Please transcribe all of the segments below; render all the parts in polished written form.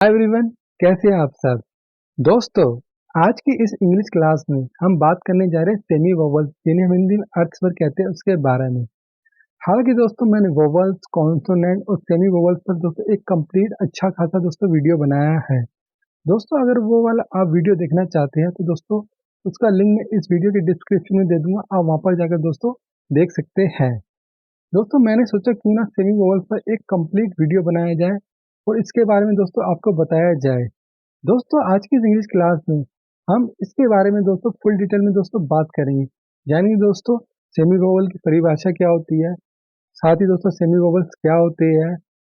Hi everyone, कैसे हैं आप सब। दोस्तों, आज की इस इंग्लिश क्लास में हम बात करने जा रहे हैं सेमी वोवल्स, जिन्हें हम हिंदी में अर्धस्वर कहते हैं, उसके बारे में। हालांकि दोस्तों, मैंने वोवल्स, कॉन्सोनेंट और सेमी वोवल्स पर दोस्तों एक कंप्लीट अच्छा खासा दोस्तों वीडियो बनाया है। दोस्तों, अगर वो वाला आप वीडियो देखना चाहते हैं तो दोस्तों उसका लिंक मैं इस वीडियो के डिस्क्रिप्शन में दे दूंगा, आप वहां पर जाकर दोस्तों देख सकते हैं। दोस्तों, मैंने सोचा क्यों ना सेमी वोवल्स पर एक कंप्लीट वीडियो बनाया जाए और इसके बारे में दोस्तों आपको बताया जाए। दोस्तों, आज की इस इंग्लिश क्लास में हम इसके बारे में दोस्तों फुल डिटेल में दोस्तों बात करेंगे। यानी दोस्तों सेमी वोवल की परिभाषा क्या होती है, साथ ही दोस्तों सेमी वोवल्स क्या होते हैं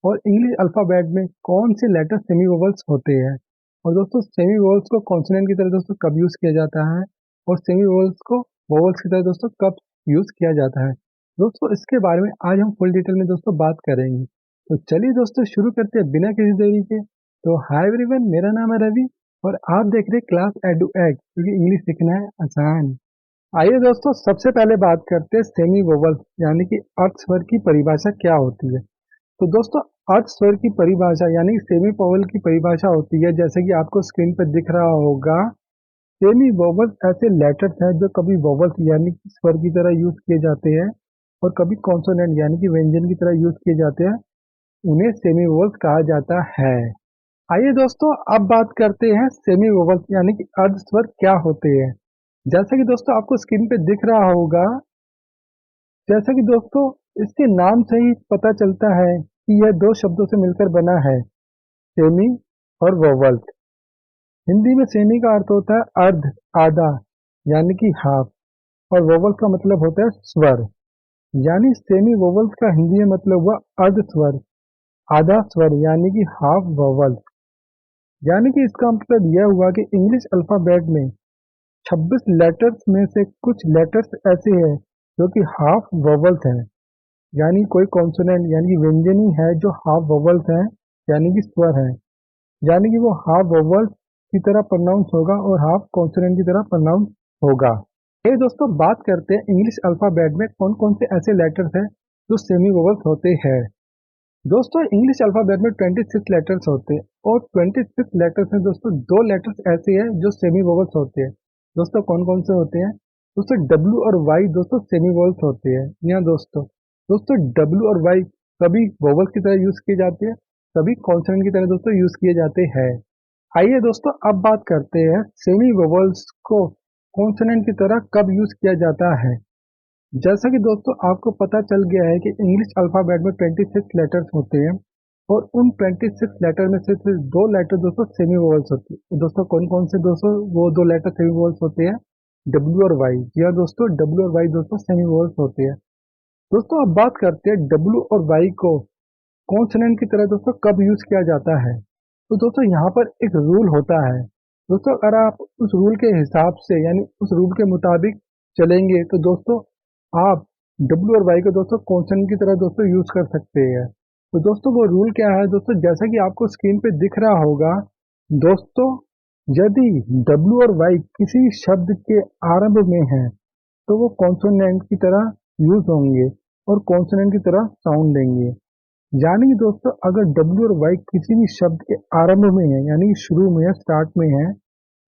और इंग्लिश अल्फाबेट में कौन से लेटर सेमी वोवल्स होते हैं, और दोस्तों सेमी वोवल्स को कॉन्सोनेंट की तरह दोस्तों कब यूज किया जाता है और सेमी वोवल्स को वोवल्स की तरह दोस्तों कब यूज किया जाता है। दोस्तों, इसके बारे में आज हम फुल डिटेल में दोस्तों बात करेंगे। तो चलिए दोस्तों शुरू करते हैं बिना किसी देरी के। तो हाय एवरीवन, मेरा नाम है रवि और आप देख रहे हैं क्लास एडू एग, क्योंकि इंग्लिश सीखना है आसान। आइए दोस्तों, सबसे पहले बात करते हैं सेमी वोवल्स यानी कि अर्ध स्वर की परिभाषा क्या होती है। तो दोस्तों, अर्ध स्वर की परिभाषा यानी सेमी वोवल की परिभाषा होती है, जैसे कि आपको स्क्रीन पर दिख रहा होगा। सेमी वोवल्स ऐसे लेटर्स हैं जो कभी वोवल्स यानी कि स्वर की तरह यूज किए जाते हैं और कभी कॉन्सोनेंट यानी कि व्यंजन की तरह यूज किए जाते हैं। उन्हें सेमी वोवल्स कहा जाता है। आइए दोस्तों, अब बात करते हैं सेमी वोवल्स यानी कि अर्ध स्वर क्या होते हैं। जैसा कि दोस्तों आपको स्क्रीन पे दिख रहा होगा, जैसा कि दोस्तों इसके नाम से ही पता चलता है कि यह दो शब्दों से मिलकर बना है, सेमी और वोवल्स। हिंदी में सेमी का अर्थ होता है अर्ध, आधा यानी कि हाफ, और वोवल्स का मतलब होता है स्वर। यानी सेमी वोवल्स का हिंदी में मतलब हुआ अर्ध स्वर, आधा स्वर यानी कि हाफ वोवल्स। यानी कि इसका मतलब यह हुआ कि इंग्लिश अल्फाबेट में 26 लेटर्स में से कुछ लेटर्स ऐसे हैं जो कि हाफ वोवल्स हैं। यानी कोई कॉन्सोनेंट यानी कि व्यंजनी है जो हाफ वोवल्स हैं, यानी कि स्वर है। यानी कि वो हाफ वोवल्स की तरह प्रोनाउंस होगा और हाफ कॉन्सोनेंट की तरह प्रोनाउंस होगा। ये दोस्तों बात करते हैं इंग्लिश अल्फाबेट में कौन कौन से ऐसे लेटर्स हैं जो सेमी वोवल्स होते हैं। दोस्तों, इंग्लिश अल्फाबेट में 26 लेटर्स होते हैं और 26 लेटर्स में दोस्तों दो लेटर्स ऐसे हैं जो सेमी वोवल्स होते हैं। दोस्तों, कौन कौन से होते हैं? दोस्तों, डब्ल्यू और वाई दोस्तों सेमी वोवल्स होते हैं। यहाँ दोस्तों दोस्तों डब्ल्यू और वाई कभी वोवल्स की तरह यूज किए जाते हैं, कभी कॉन्सोनेंट की तरह दोस्तों यूज किए जाते हैं। आइए दोस्तों, अब बात करते हैं सेमी वोवल्स को कॉन्सोनेंट की तरह कब यूज किया जाता है। जैसा कि दोस्तों आपको पता चल गया है कि इंग्लिश अल्फाबेट में 26 लेटर्स होते हैं और उन 26 लेटर में से सिर्फ दो लेटर दोस्तों सेमी वोवल्स होते हैं। तो दोस्तों कौन कौन से दोस्तों वो दो लेटर सेमी वोवल्स होते हैं? डब्ल्यू और वाई। जी हाँ दोस्तों, डब्ल्यू और वाई दोस्तों सेमी वोवल्स होते हैं। दोस्तों, अब बात करते हैं डब्ल्यू और वाई को कॉन्सोनेंट की तरह दोस्तों कब यूज किया जाता है। तो दोस्तों यहाँ पर एक रूल होता है। दोस्तों, अगर आप उस रूल के हिसाब से यानी उस रूल के मुताबिक चलेंगे तो दोस्तों आप डब्ल्यू और वाई को दोस्तों कॉन्सोनेंट की तरह दोस्तों यूज कर सकते हैं। तो दोस्तों वो रूल क्या है? दोस्तों, जैसा कि आपको स्क्रीन पे दिख रहा होगा, दोस्तों यदि डब्ल्यू और वाई किसी शब्द के आरंभ में है तो वो कॉन्सोनेंट की तरह यूज होंगे और कॉन्सोनेंट की तरह साउंड देंगे। यानी कि दोस्तों अगर डब्ल्यू और वाई किसी भी शब्द के आरंभ में है यानी शुरू में है, स्टार्ट में है,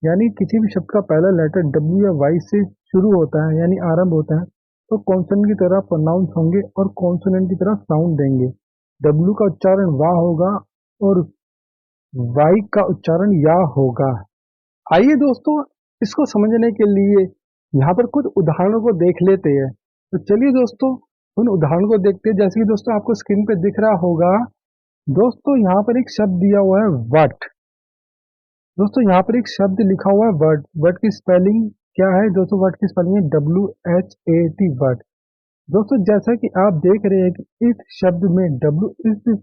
यानी किसी भी शब्द का पहला लेटर डब्ल्यू या वाई से शुरू होता है यानी आरंभ होता है, तो कॉन्सोनेंट की तरह प्रोनाउंस होंगे और कॉन्सोनेंट की तरह साउंड देंगे। डब्ल्यू का उच्चारण वाह होगा और वाई का उच्चारण या होगा। आइए दोस्तों, इसको समझने के लिए यहाँ पर कुछ उदाहरणों को देख लेते हैं। तो चलिए दोस्तों उन उदाहरणों को देखते हैं। जैसे कि दोस्तों आपको स्क्रीन पे दिख रहा होगा, दोस्तों यहाँ पर एक शब्द दिया हुआ है वट। दोस्तों यहाँ पर एक शब्द लिखा हुआ है वर्ड। वर्ड की स्पेलिंग क्या है? दोस्तों वर्ड की स्पेलिंग है WHAT, वर्ड। दोस्तों जैसा कि आप देख रहे हैं कि इस शब्द में डब्ल्यू इस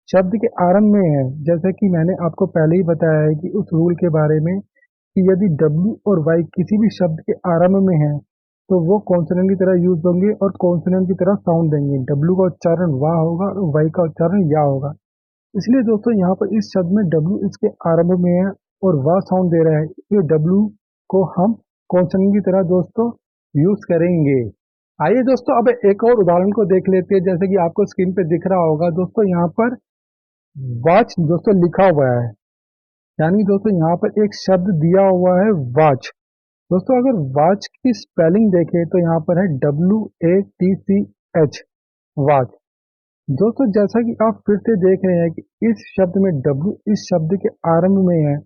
शब्द के आरंभ में है। जैसा कि मैंने आपको पहले ही बताया है कि उस रूल के बारे में कि यदि डब्ल्यू और वाई किसी भी शब्द के आरंभ में है तो वो कॉन्सोनेंट की तरह यूज होंगे और कॉन्सोनेंट की तरह साउंड देंगे। डब्ल्यू का उच्चारण वाह होगा और वाई का उच्चारण या होगा। इसलिए दोस्तों यहाँ पर इस शब्द में डब्ल्यू इसके आरंभ में है और वाह साउंड दे रहा है, इसलिए डब्ल्यू को हम कॉन्सोनेंट की तरह दोस्तों यूज करेंगे। आइए दोस्तों अब एक और उदाहरण को देख लेते हैं। जैसे कि आपको स्क्रीन पे दिख रहा होगा, दोस्तों यहाँ पर वॉच दोस्तों लिखा हुआ है। यानी दोस्तों यहाँ पर एक शब्द दिया हुआ है वॉच। दोस्तों अगर वॉच की स्पेलिंग देखें तो यहाँ पर है WATCH, वॉच। दोस्तों जैसा कि आप फिर से देख रहे हैं कि इस शब्द में W इस शब्द के आरंभ में है,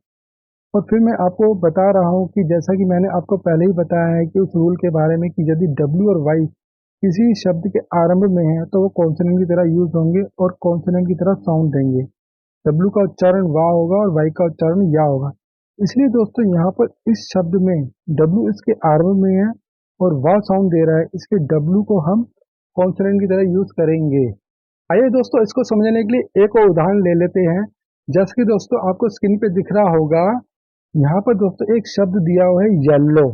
और फिर मैं आपको बता रहा हूँ कि जैसा कि मैंने आपको पहले ही बताया है कि उस रूल के बारे में कि यदि W और Y किसी शब्द के आरंभ में है तो वो कॉन्सोनेंट की तरह यूज होंगे और कॉन्सोनेंट की तरह साउंड देंगे। W का उच्चारण वाह होगा और Y का उच्चारण या होगा। इसलिए दोस्तों यहाँ पर इस शब्द में W इसके आरंभ में है और वाह साउंड दे रहा है, इसलिए W को हम कॉन्सोनेंट की तरह यूज करेंगे। आइए दोस्तों इसको समझने के लिए एक और उदाहरण ले लेते हैं। जैसे कि दोस्तों आपको स्क्रीन पे दिख रहा होगा, यहाँ पर दोस्तों एक शब्द दिया हुआ है येलो।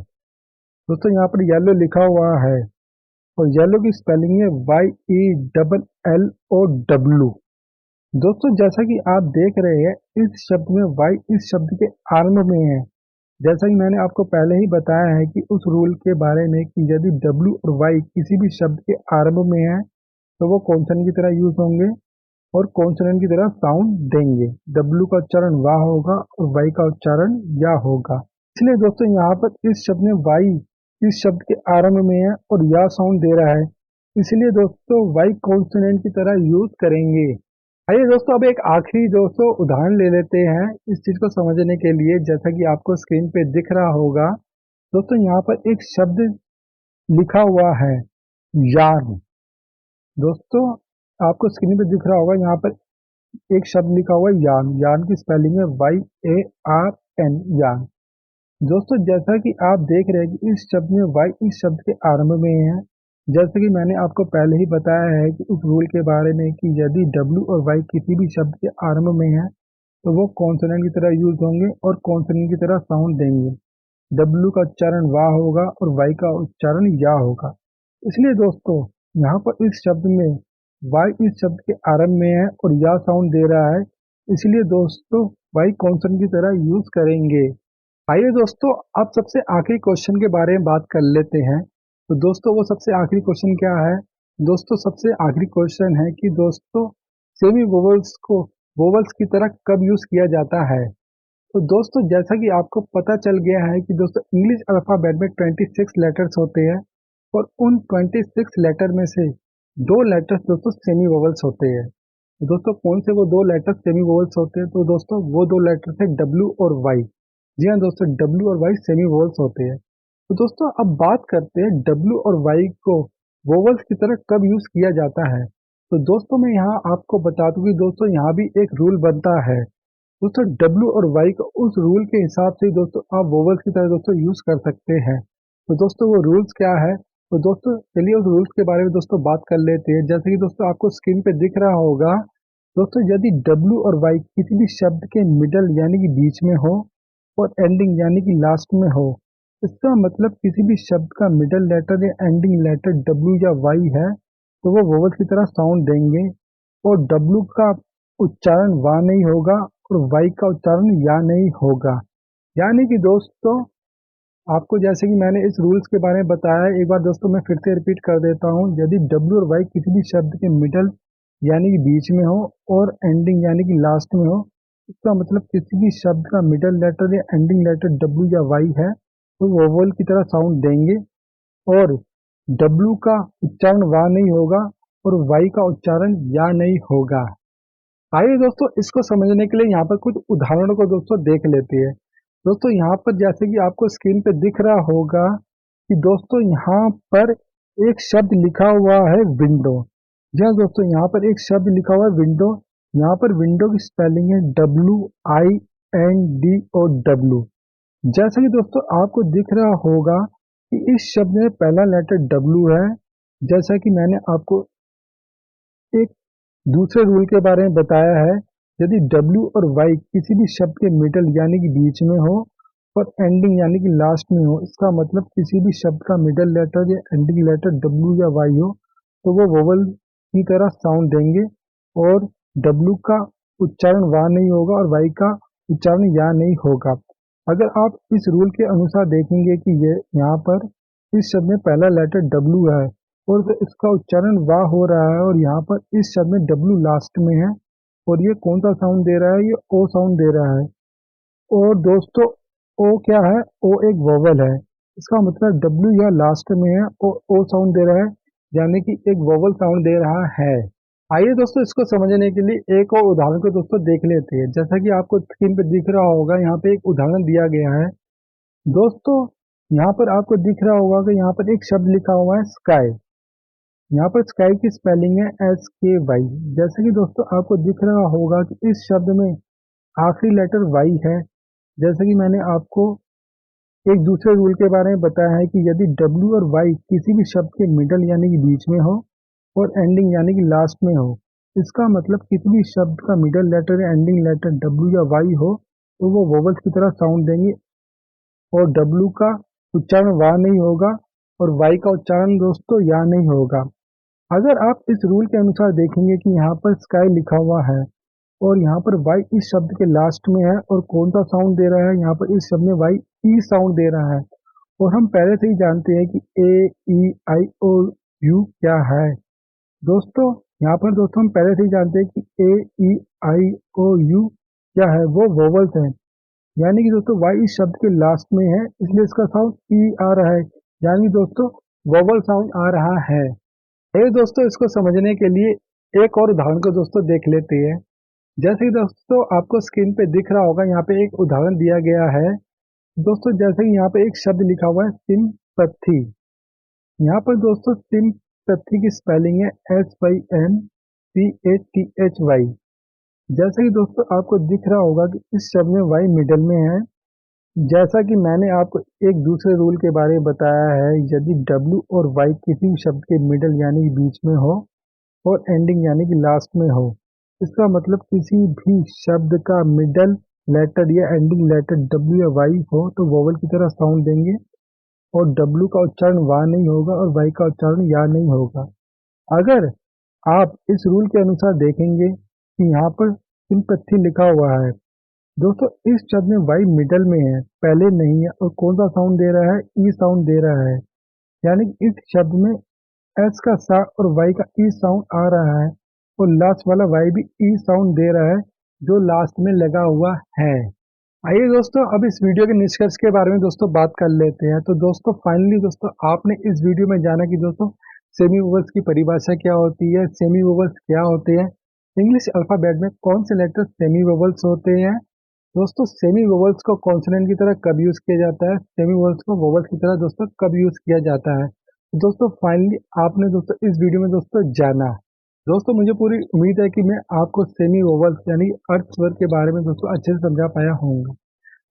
दोस्तों यहाँ पर येलो लिखा हुआ है और येलो की स्पेलिंग है YELLOW। दोस्तों जैसा कि आप देख रहे हैं इस शब्द में Y इस शब्द के आरंभ में है। जैसा कि मैंने आपको पहले ही बताया है कि उस रूल के बारे में कि यदि W और Y किसी भी शब्द के आरंभ में है तो वो कॉन्सोनेंट की तरह यूज होंगे और कॉन्सोनेंट की तरह साउंड देंगे। W का उच्चारण वाह होगा और Y का उच्चारण या होगा। इसलिए दोस्तों यहाँ पर इस शब्द में Y इस शब्द के आरंभ में है और या साउंड दे रहा है, इसलिए दोस्तों Y कॉन्सोनेंट की तरह यूज करेंगे। आइए दोस्तों अब एक आखिरी दोस्तों उदाहरण ले लेते हैं इस चीज को समझने के लिए। जैसा कि आपको स्क्रीन पे दिख रहा होगा, दोस्तों यहाँ पर एक शब्द लिखा हुआ है यार्न। दोस्तों आपको स्क्रीन पे दिख रहा होगा, यहाँ पर एक शब्द लिखा हुआ है यार्न। यार्न की स्पेलिंग है YARN, यार्न। दोस्तों जैसा कि आप देख रहे हैं कि इस शब्द में Y इस शब्द के आरंभ में है। जैसे कि मैंने आपको पहले ही बताया है कि उस रूल के बारे में कि यदि W और Y किसी भी शब्द के आरंभ में है तो वो कॉन्सोनेंट की तरह यूज होंगे और कॉन्सोनेंट की तरह साउंड देंगे। W का उच्चारण वाह होगा और Y का उच्चारण या होगा। इसलिए दोस्तों यहाँ पर इस शब्द में Y इस शब्द के आरंभ में है और या साउंड दे रहा है, इसलिए दोस्तों Y कॉन्सोनेंट की तरह यूज करेंगे। आइए दोस्तों अब सबसे आखिरी क्वेश्चन के बारे में बात कर लेते हैं। तो दोस्तों वो सबसे आखिरी क्वेश्चन क्या है? दोस्तों सबसे आखिरी क्वेश्चन है कि दोस्तों सेमी वोवल्स को वोवल्स की तरह कब यूज किया जाता है? तो दोस्तों जैसा कि आपको पता चल गया है कि दोस्तों इंग्लिश अल्फाबेट में 26 लेटर्स होते हैं और उन 26 लेटर में से दो लेटर्स दोस्तों सेमी वोवल्स होते हैं। तो दोस्तों कौन से वो दो लेटर्स सेमी वोवल्स होते हैं? तो दोस्तों वो दो लेटर्स है W और Y। जी हाँ दोस्तों, W और Y सेमी वोवल्स होते हैं। तो दोस्तों अब बात करते हैं W और Y को वोवल्स की तरह कब यूज किया जाता है। तो दोस्तों मैं यहाँ आपको बता दूं कि दोस्तों यहाँ भी एक रूल बनता है। दोस्तों W और Y को उस रूल के हिसाब से दोस्तों आप वोवल्स की तरह दोस्तों यूज कर सकते हैं। तो दोस्तों वो रूल्स क्या है? तो दोस्तों चलिए उस रूल्स के बारे में दोस्तों बात कर लेते हैं। जैसे कि दोस्तों आपको स्क्रीन पे दिख रहा होगा, दोस्तों यदि W और Y किसी भी शब्द के मिडल यानी कि बीच में हो और एंडिंग यानी कि लास्ट में हो, इसका मतलब किसी भी शब्द का मिडल लेटर या एंडिंग लेटर W या Y है तो वो वोवल्स की तरह साउंड देंगे और W का उच्चारण वाह नहीं होगा और Y का उच्चारण या नहीं होगा। यानी कि दोस्तों आपको जैसे कि मैंने इस रूल्स के बारे में बताया है, एक बार दोस्तों मैं फिर से रिपीट कर देता हूँ। यदि W और Y किसी भी शब्द के मिडल यानी कि बीच में हो और एंडिंग यानी कि लास्ट में हो, इसका मतलब किसी भी शब्द का मिडल लेटर या एंडिंग लेटर W या Y है तो वोवल की तरह साउंड देंगे और W का उच्चारण वाह नहीं होगा और Y का उच्चारण या नहीं होगा। आइए दोस्तों इसको समझने के लिए यहाँ पर कुछ उदाहरणों को दोस्तों देख लेते हैं। दोस्तों यहाँ पर जैसे कि आपको स्क्रीन पे दिख रहा होगा कि दोस्तों यहाँ पर एक शब्द लिखा हुआ है विंडो। जी हाँ दोस्तों, यहाँ पर एक शब्द लिखा हुआ है विंडो। यहाँ पर विंडो की स्पेलिंग है WINDO। जैसा कि दोस्तों आपको दिख रहा होगा कि इस शब्द में पहला लेटर W है। जैसा कि मैंने आपको एक दूसरे रूल के बारे में बताया है, यदि W और Y किसी भी शब्द के मिडल यानी कि बीच में हो और एंडिंग यानी कि लास्ट में हो, इसका मतलब किसी भी शब्द का मिडल लेटर या एंडिंग लेटर W या Y हो तो वो वोवल की तरह साउंड देंगे और W का उच्चारण वाह नहीं होगा और Y का उच्चारण या नहीं होगा। अगर आप इस रूल के अनुसार देखेंगे कि ये यहाँ पर इस शब्द में पहला लेटर W है और फिर इसका उच्चारण वाह हो रहा है और यहाँ पर इस शब्द में W लास्ट में है और ये कौन सा साउंड दे रहा है? ये O साउंड दे रहा है। और दोस्तों ओ क्या है? ओ एक वोवल है। इसका मतलब डब्ल्यू या लास्ट में है और ओ साउंड दे रहा है, यानी कि एक वोवल साउंड दे रहा है। आइए दोस्तों इसको समझने के लिए एक और उदाहरण को दोस्तों देख लेते हैं। जैसा कि आपको स्क्रीन पे दिख रहा होगा, यहाँ पे एक उदाहरण दिया गया है। दोस्तों यहाँ पर आपको दिख रहा होगा कि यहाँ पर एक शब्द लिखा हुआ है स्काई। यहाँ पर स्काई की स्पेलिंग है SKY। जैसे कि दोस्तों आपको दिख रहा होगा कि इस शब्द में आखिरी लेटर वाई है। जैसे कि मैंने आपको एक दूसरे रूल के बारे में बताया है कि यदि डब्ल्यू और वाई किसी भी शब्द के मिडल यानी कि बीच में हो और एंडिंग यानी कि लास्ट में हो, इसका मतलब किसी भी शब्द का मिडल लेटर या एंडिंग लेटर डब्ल्यू या वाई हो तो वो वोवल्स की तरह साउंड देंगे और डब्ल्यू का उच्चारण वाह नहीं होगा और वाई का उच्चारण दोस्तों या नहीं होगा। अगर आप इस रूल के अनुसार देखेंगे कि यहाँ पर स्काई लिखा हुआ है और यहाँ पर वाई इस शब्द के लास्ट में है और कौन सा साउंड दे रहा है? यहाँ पर इस शब्द में वाई ई साउंड दे रहा है। और हम पहले से ही जानते हैं कि A E I O U क्या है। दोस्तों यहाँ पर दोस्तों हम पहले से ही जानते हैं कि AEIOU क्या है, वो वोवल्स हैं। यानी कि दोस्तों वाई इस शब्द के लास्ट में है, इसलिए इसका साउंड ई आ रहा है, यानी दोस्तों वोवल साउंड आ रहा है। ये दोस्तों इसको समझने के लिए एक और उदाहरण को दोस्तों देख लेते हैं। जैसे कि दोस्तों आपको स्क्रीन पे दिख रहा होगा, यहाँ पे एक उदाहरण दिया गया है। दोस्तों जैसे कि यहाँ पे एक शब्द लिखा हुआ है सिंपैथी। यहाँ पर दोस्तों सिंपैथी की स्पेलिंग है SYMPATHY। जैसे कि दोस्तों आपको दिख रहा होगा कि इस शब्द में वाई मिडल में है। जैसा कि मैंने आपको एक दूसरे रूल के बारे में बताया है, यदि डब्ल्यू और वाई किसी भी शब्द के मिडल यानी कि बीच में हो और एंडिंग यानी कि लास्ट में हो, इसका मतलब किसी भी शब्द का मिडल लेटर या एंडिंग लेटर डब्ल्यू या वाई हो तो वोवल की तरह साउंड देंगे और डब्ल्यू का उच्चारण वाह नहीं होगा और वाई का उच्चारण या नहीं होगा। अगर आप इस रूल के अनुसार देखेंगे कि यहाँ पर सिंपैथी लिखा हुआ है, दोस्तों इस शब्द में वाई मिडल में है, पहले नहीं है और कौन सा साउंड दे रहा है? ई साउंड दे रहा है। यानी कि इस शब्द में एस का सा और वाई का ई साउंड आ रहा है और लास्ट वाला वाई भी ई साउंड दे रहा है जो लास्ट में लगा हुआ है। आइए दोस्तों अब इस वीडियो के निष्कर्ष के बारे में दोस्तों बात कर लेते हैं। तो दोस्तों फाइनली दोस्तों आपने इस वीडियो में जाना कि दोस्तों सेमी वोवल्स की परिभाषा क्या होती है, सेमी वोवल्स क्या होते हैं, इंग्लिश अल्फाबेट में कौन से लेटर सेमी वोवल्स होते हैं, दोस्तों सेमी वोवल्स को कॉन्सोनेंट की तरह कब यूज किया जाता है, सेमी वोवल्स को वोवल्स की तरह दोस्तों कब यूज किया जाता है। तो दोस्तों फाइनली आपने दोस्तों इस वीडियो में दोस्तों जाना। दोस्तों मुझे पूरी उम्मीद है कि मैं आपको सेमी वोवल्स यानी अर्थ स्वर के बारे में दोस्तों अच्छे से समझा पाया होऊंगा।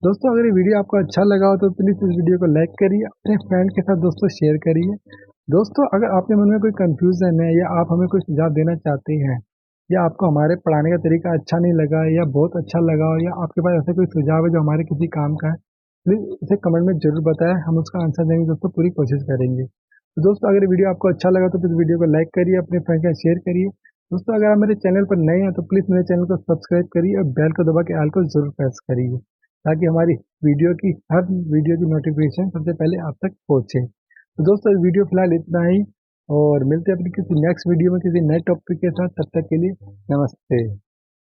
दोस्तों अगर ये वीडियो आपको अच्छा लगा हो तो प्लीज़ इस वीडियो को लाइक करिए, अपने फ्रेंड के साथ दोस्तों शेयर करिए। दोस्तों अगर आपके मन में कोई कंफ्यूजन है या आप हमें कोई सुझाव देना चाहते हैं या आपको हमारे पढ़ाने का तरीका अच्छा नहीं लगा या बहुत अच्छा लगा हो या आपके पास ऐसा कोई सुझाव है जो हमारे किसी काम का है, प्लीज़ उसे कमेंट में जरूर बताएं, हम उसका आंसर देने की दोस्तों पूरी कोशिश करेंगे। तो दोस्तों अगर ये वीडियो आपको अच्छा लगा तो प्लीज़ वीडियो को लाइक करिए, अपने फ्रेंड के साथ शेयर करिए। दोस्तों अगर आप मेरे चैनल पर नए हैं तो प्लीज़ मेरे चैनल को सब्सक्राइब करिए और बेल को दबा के ऑल को जरूर प्रेस करिए ताकि हमारी हर वीडियो की नोटिफिकेशन सबसे पहले आप तक पहुंचे। तो दोस्तों इस वीडियो फिलहाल इतना ही और मिलते हैं अपनी किसी नेक्स्ट वीडियो में किसी नए टॉपिक के साथ। तब तक के लिए नमस्ते।